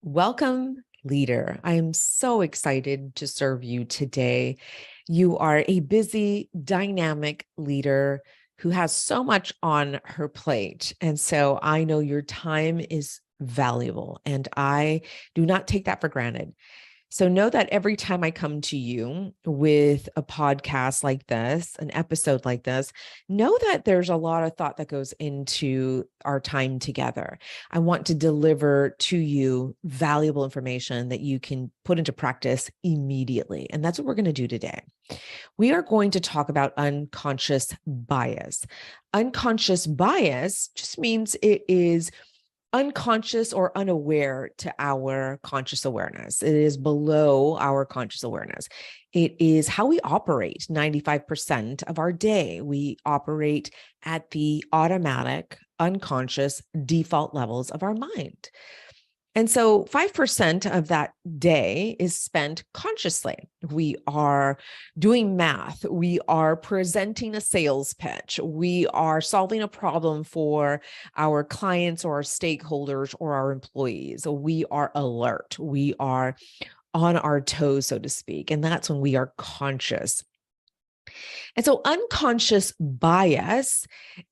Welcome, leader. I am so excited to serve you today. You are a busy, dynamic leader who has so much on her plate. And so I know your time is valuable, and I do not take that for granted. So know that every time I come to you with a podcast like this, an episode like this, know that there's a lot of thought that goes into our time together. I want to deliver to you valuable information that you can put into practice immediately. And that's what we're going to do today. We are going to talk about unconscious bias. Unconscious bias just means it is unconscious or unaware to our conscious awareness. It is below our conscious awareness. It is how we operate 95% of our day. We operate at the automatic, unconscious default levels of our mind. And so 5% of that day is spent consciously. We are doing math. We are presenting a sales pitch. We are solving a problem for our clients or our stakeholders or our employees. We are alert. We are on our toes, so to speak. And that's when we are conscious. And so unconscious bias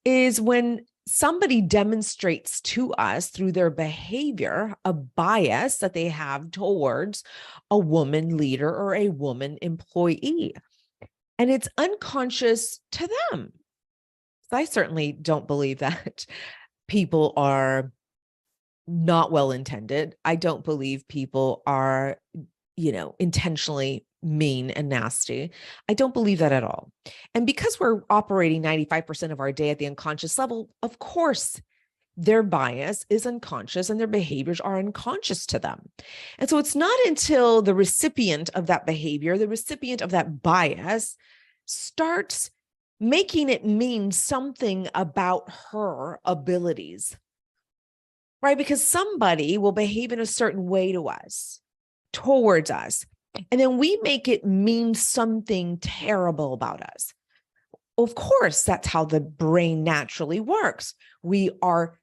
is when somebody demonstrates to us through their behavior a bias that they have towards a woman leader or a woman employee. And it's unconscious to them. I certainly don't believe that people are not well intended. I don't believe people are, intentionally mean and nasty. I don't believe that at all. And because we're operating 95% of our day at the unconscious level, of course, their bias is unconscious and their behaviors are unconscious to them. And so it's not until the recipient of that behavior, the recipient of that bias, starts making it mean something about her abilities, right? Because somebody will behave in a certain way to us, towards us, and then we make it mean something terrible about us. Of course, that's how the brain naturally works. We are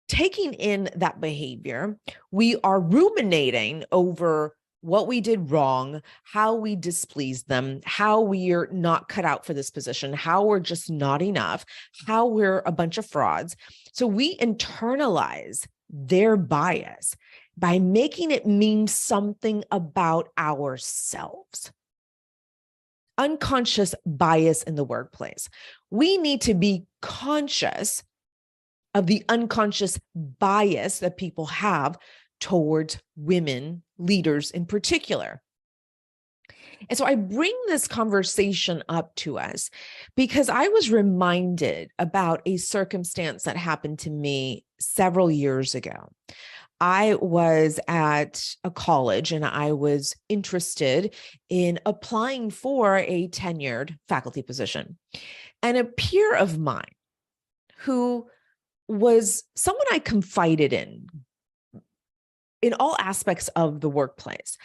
taking in that behavior. We are ruminating over what we did wrong, how we displeased them, how we are not cut out for this position, how we're just not enough, how we're a bunch of frauds. So we internalize their bias by making it mean something about ourselves. Unconscious bias in the workplace. We need to be conscious of the unconscious bias that people have towards women leaders in particular. And so I bring this conversation up to us because I was reminded about a circumstance that happened to me several years ago. I was at a college and I was interested in applying for a tenured faculty position. And a peer of mine who was someone I confided in all aspects of the workplace.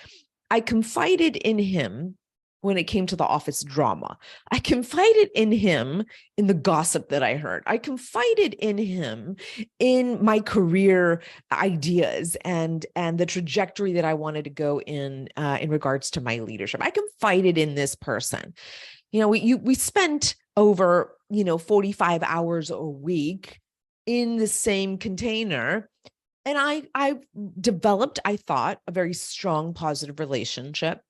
I confided in him when it came to the office drama. I confided in him in the gossip that I heard. I confided in him in my career ideas and the trajectory that I wanted to go in regards to my leadership. I confided in this person. We spent over 45 hours a week in the same container. And I developed, I thought, a very strong, positive relationship.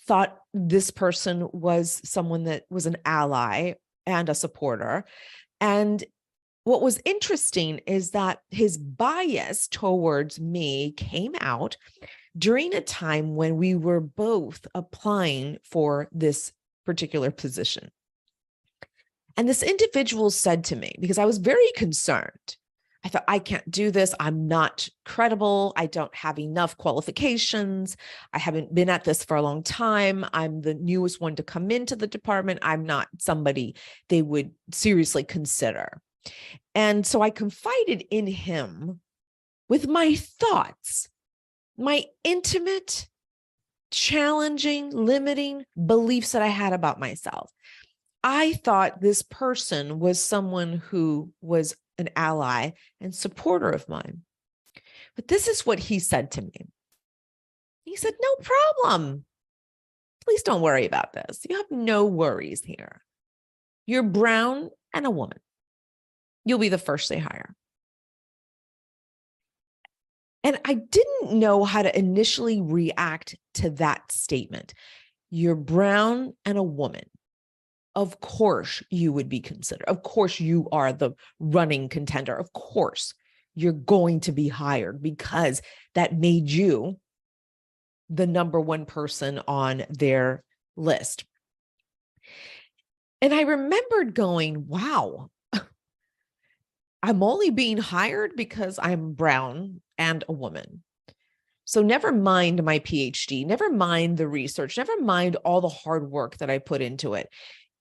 Thought this person was someone that was an ally and a supporter. And what was interesting is that his bias towards me came out during a time when we were both applying for this particular position. And this individual said to me, because I was very concerned, I thought, I can't do this. I'm not credible. I don't have enough qualifications. I haven't been at this for a long time. I'm the newest one to come into the department. I'm not somebody they would seriously consider. And so I confided in him with my thoughts, my intimate, challenging, limiting beliefs that I had about myself. I thought this person was someone who was an ally and supporter of mine. But this is what he said to me. He said, no problem. Please don't worry about this. You have no worries here. You're brown and a woman. You'll be the first they hire. And I didn't know how to initially react to that statement. You're brown and a woman. Of course you would be considered. Of course you are the running contender. Of course you're going to be hired because that made you the number one person on their list. And I remembered going, wow, I'm only being hired because I'm brown and a woman. So never mind my PhD, never mind the research, never mind all the hard work that I put into it.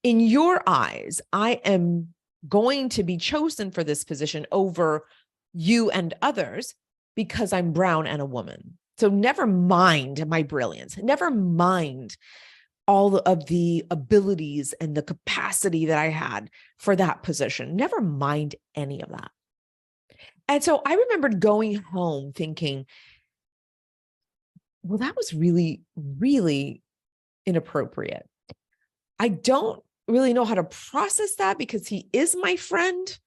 In your eyes, I am going to be chosen for this position over you and others because I'm brown and a woman. So never mind my brilliance, never mind all of the abilities and the capacity that I had for that position. Never mind any of that. And so I remembered going home thinking, well, that was really, really inappropriate. I don't really know how to process that because he is my friend,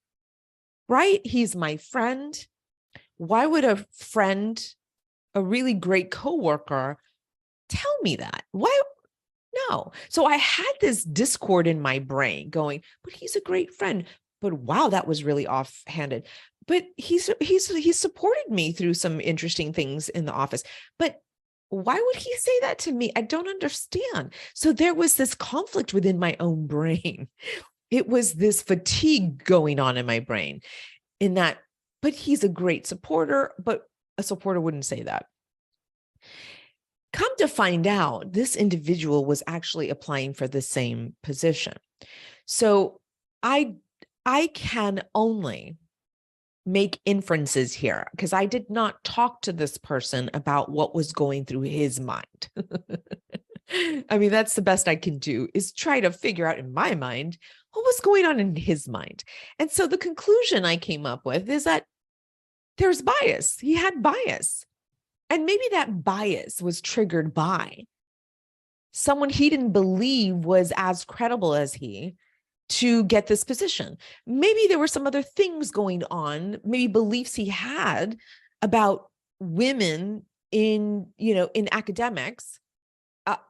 right? He's my friend. Why would a friend, a really great coworker, tell me that? Why? No. So I had this discord in my brain going, but he's a great friend. But wow, that was really offhanded. But he's supported me through some interesting things in the office. But why would he say that to me? I don't understand. So there was this conflict within my own brain. It was this fatigue going on in my brain in that, but he's a great supporter, but a supporter wouldn't say that. Come to find out, this individual was actually applying for the same position. So I can only make inferences here because I did not talk to this person about what was going through his mind. I mean, that's the best I can do is try to figure out in my mind what was going on in his mind. And so the conclusion I came up with is that there's bias. He had bias. And maybe that bias was triggered by someone he didn't believe was as credible as he to get this position. Maybe there were some other things going on, maybe beliefs he had about women in academics,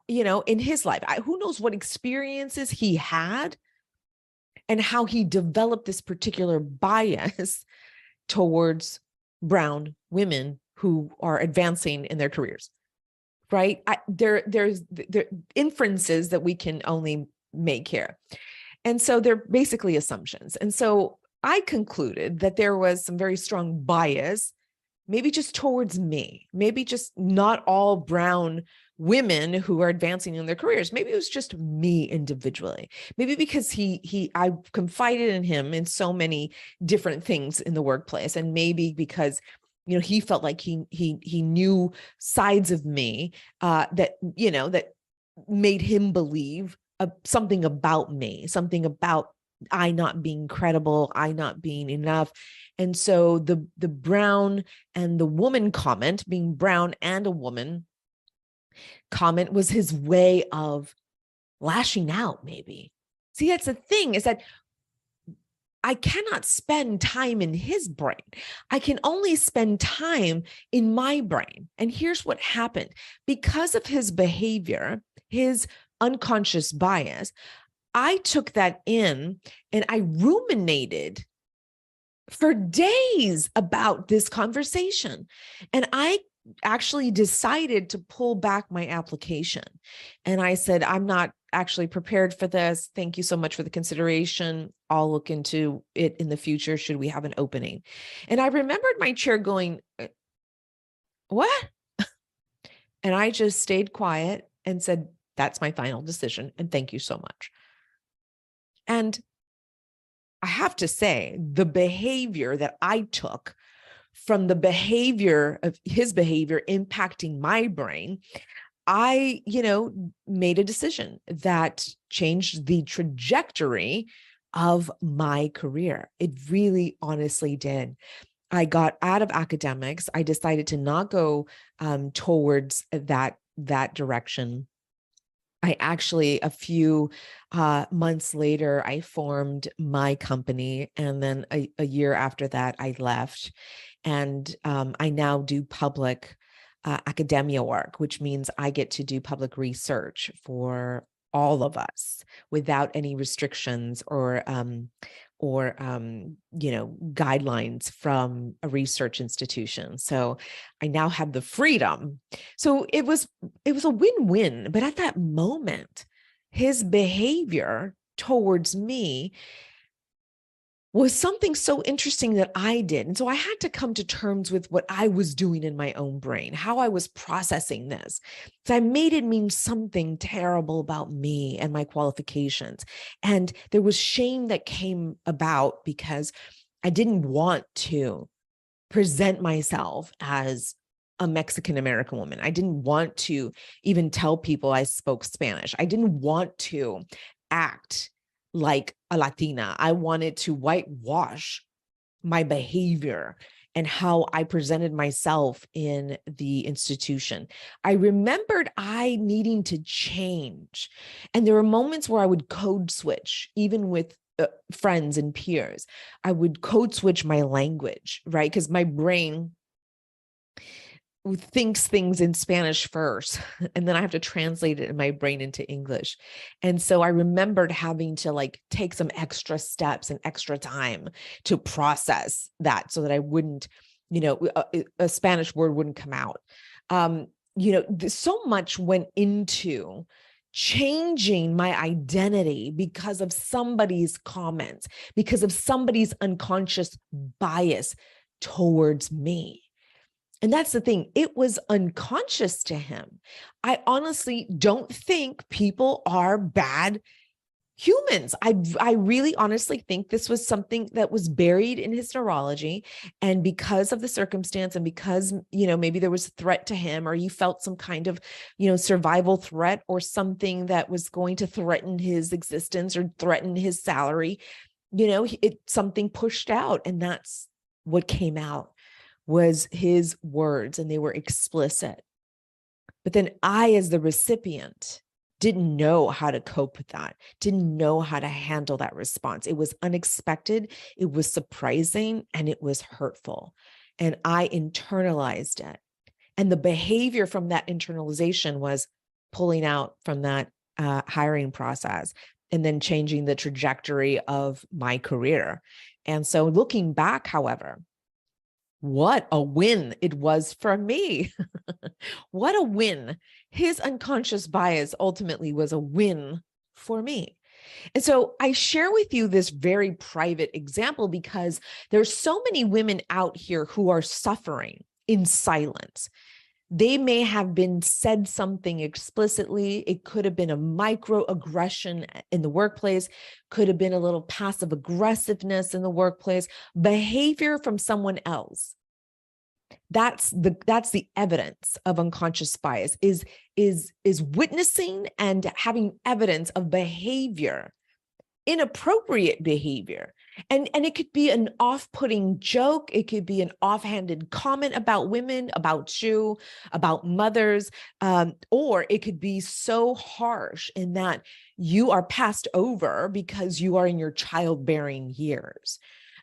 in his life. Who knows what experiences he had and how he developed this particular bias towards brown women who are advancing in their careers, right? There's inferences that we can only make here. And so they're basically assumptions. And so I concluded that there was some very strong bias, maybe just towards me, maybe just not all brown women who are advancing in their careers. Maybe it was just me individually. Maybe because I confided in him in so many different things in the workplace. And maybe because he felt like he knew sides of me that made him believe something about me, something about I not being credible, I not being enough. And so the brown and the woman comment, being brown and a woman comment, was his way of lashing out, maybe. See, that's the thing, is that I cannot spend time in his brain. I can only spend time in my brain. And here's what happened. Because of his behavior, his unconscious bias, I took that in and I ruminated for days about this conversation. And I actually decided to pull back my application. And I said, I'm not actually prepared for this. Thank you so much for the consideration. I'll look into it in the future should we have an opening. And I remembered my chair going, what? And I just stayed quiet and said, that's my final decision. And thank you so much. And I have to say, the behavior that I took from the behavior of his behavior impacting my brain, I, made a decision that changed the trajectory of my career. It really honestly did. I got out of academics. I decided to not go towards that direction. I actually, a few months later, I formed my company. And then a year after that, I left. And I now do public academia work, which means I get to do public research for all of us without any restrictions or guidelines from a research institution. So I now have the freedom. So it was a win-win. But at that moment, his behavior towards me was something so interesting that I did. And so I had to come to terms with what I was doing in my own brain, how I was processing this. So I made it mean something terrible about me and my qualifications. And there was shame that came about because I didn't want to present myself as a Mexican American woman. I didn't want to even tell people I spoke Spanish. I didn't want to act like a Latina. I wanted to whitewash my behavior and how I presented myself in the institution. I remembered I needing to change. And there were moments where I would code switch, even with friends and peers. I would code switch my language, right? Because my brain thinks things in Spanish first, and then I have to translate it in my brain into English. And so I remembered having to take some extra steps and extra time to process that so that I wouldn't, a Spanish word wouldn't come out. So much went into changing my identity because of somebody's comments, because of somebody's unconscious bias towards me. And that's the thing. It was unconscious to him. I honestly don't think people are bad humans. I really honestly think this was something that was buried in his neurology. And because of the circumstance and because, maybe there was a threat to him or he felt some kind of, survival threat or something that was going to threaten his existence or threaten his salary, something pushed out. And that's what came out. Was his words, and they were explicit. But then I, as the recipient, didn't know how to cope with that, didn't know how to handle that response. It was unexpected, it was surprising, and it was hurtful. And I internalized it. And the behavior from that internalization was pulling out from that hiring process and then changing the trajectory of my career. And so looking back, however, what a win it was for me. What a win. His unconscious bias ultimately was a win for me. And so I share with you this very private example because there's so many women out here who are suffering in silence. They may have been said something explicitly. It could have been a microaggression in the workplace, could have been a little passive aggressiveness in the workplace, behavior from someone else. That's the evidence of unconscious bias is witnessing and having evidence of behavior, inappropriate behavior. And it could be an off-putting joke. It could be an offhanded comment about women, about you, about mothers, or it could be so harsh in that you are passed over because you are in your childbearing years.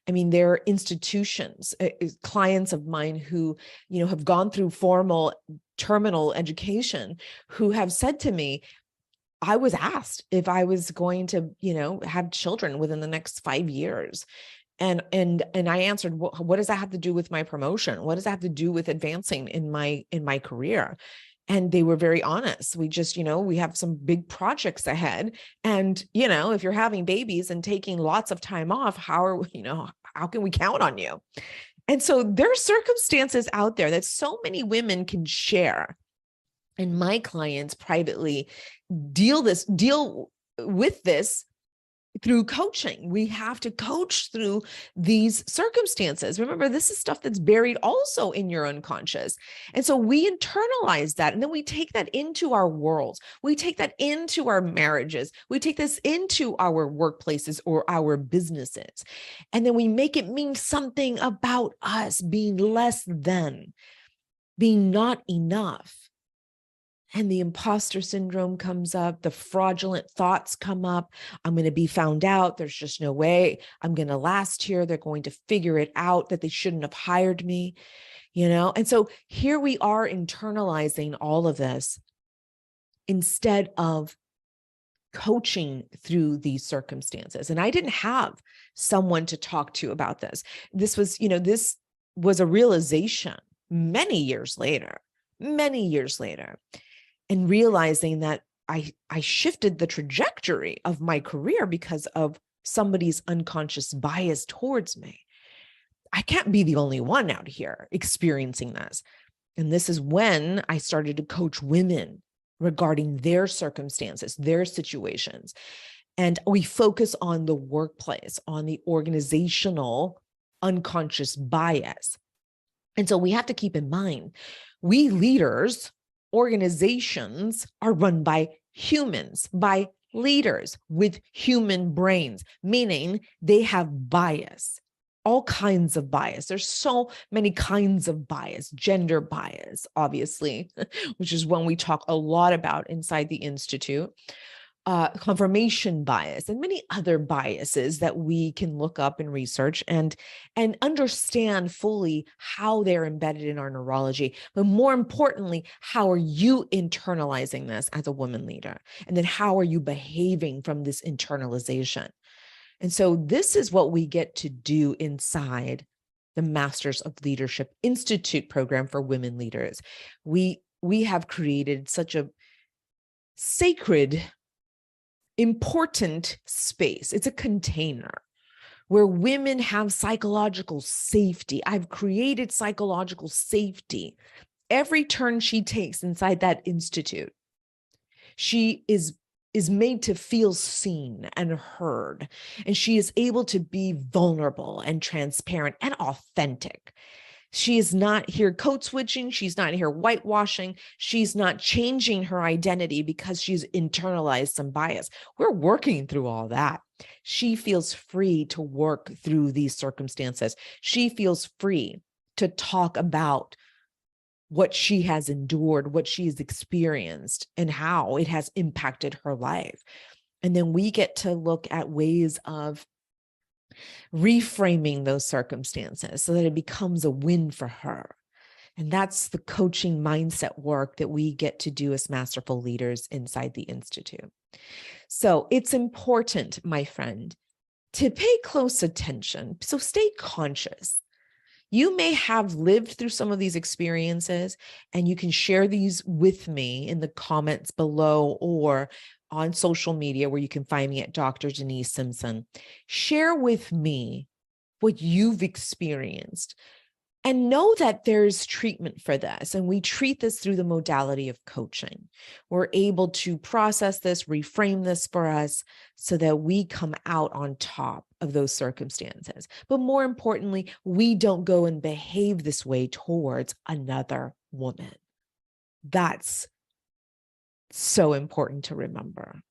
I mean, there are institutions, clients of mine who, have gone through formal terminal education who have said to me, I was asked if I was going to, have children within the next 5 years. And I answered, what does that have to do with my promotion? What does that have to do with advancing in my career? And they were very honest. We just, we have some big projects ahead. And, if you're having babies and taking lots of time off, how can we count on you? And so there are circumstances out there that so many women can share. And my clients privately deal with this through coaching. We have to coach through these circumstances. Remember, this is stuff that's buried also in your unconscious. And so we internalize that, and then we take that into our worlds. We take that into our marriages. We take this into our workplaces or our businesses. And then we make it mean something about us being less than, being not enough. And the imposter syndrome comes up, the fraudulent thoughts come up. I'm going to be found out. There's just no way I'm going to last here. They're going to figure it out that they shouldn't have hired me, And so here we are internalizing all of this instead of coaching through these circumstances. And I didn't have someone to talk to about this. This was a realization many years later. And realizing that I shifted the trajectory of my career because of somebody's unconscious bias towards me. I can't be the only one out here experiencing this. And this is when I started to coach women regarding their circumstances, their situations. And we focus on the workplace, on the organizational unconscious bias. And so we have to keep in mind, we leaders, organizations are run by humans, by leaders with human brains, meaning they have bias, all kinds of bias. There's so many kinds of bias, gender bias, obviously, which is one we talk a lot about inside the Institute, confirmation bias, and many other biases that we can look up and research and understand fully how they're embedded in our neurology. But more importantly, how are you internalizing this as a woman leader? And then how are you behaving from this internalization? And so this is what we get to do inside the Masters of Leadership Institute program for women leaders. We have created such a sacred, important space. It's a container where women have psychological safety. I've created psychological safety. Every turn she takes inside that institute, she is made to feel seen and heard, and she is able to be vulnerable and transparent and authentic. She is not here code switching. She's not here whitewashing. She's not changing her identity because she's internalized some bias. We're working through all that. She feels free to work through these circumstances. She feels free to talk about what she has endured, what she has experienced, and how it has impacted her life. And then we get to look at ways of reframing those circumstances so that it becomes a win for her. And that's the coaching mindset work that we get to do as masterful leaders inside the Institute. So it's important, my friend, to pay close attention. So stay conscious. You may have lived through some of these experiences, and you can share these with me in the comments below or on social media, where you can find me at Dr. Denise Simpson. Share with me what you've experienced, and know that there's treatment for this. And we treat this through the modality of coaching. We're able to process this, reframe this for us so that we come out on top of those circumstances. But more importantly, we don't go and behave this way towards another woman. That's so important to remember.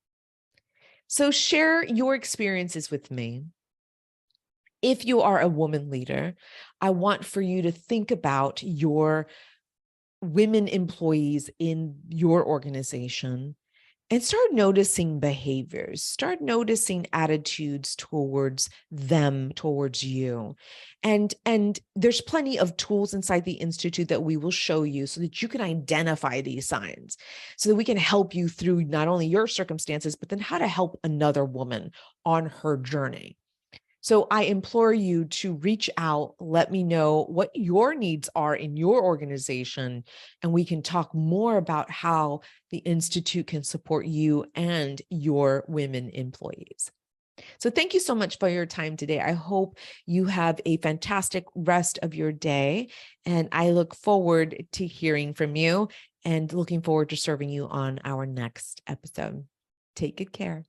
So share your experiences with me. If you are a woman leader, I want for you to think about your women employees in your organization and start noticing behaviors, start noticing attitudes towards them, towards you. And there's plenty of tools inside the Institute that we will show you so that you can identify these signs, so that we can help you through not only your circumstances, but then how to help another woman on her journey. So I implore you to reach out, let me know what your needs are in your organization, and we can talk more about how the Institute can support you and your women employees. So thank you so much for your time today. I hope you have a fantastic rest of your day, and I look forward to hearing from you and looking forward to serving you on our next episode. Take good care.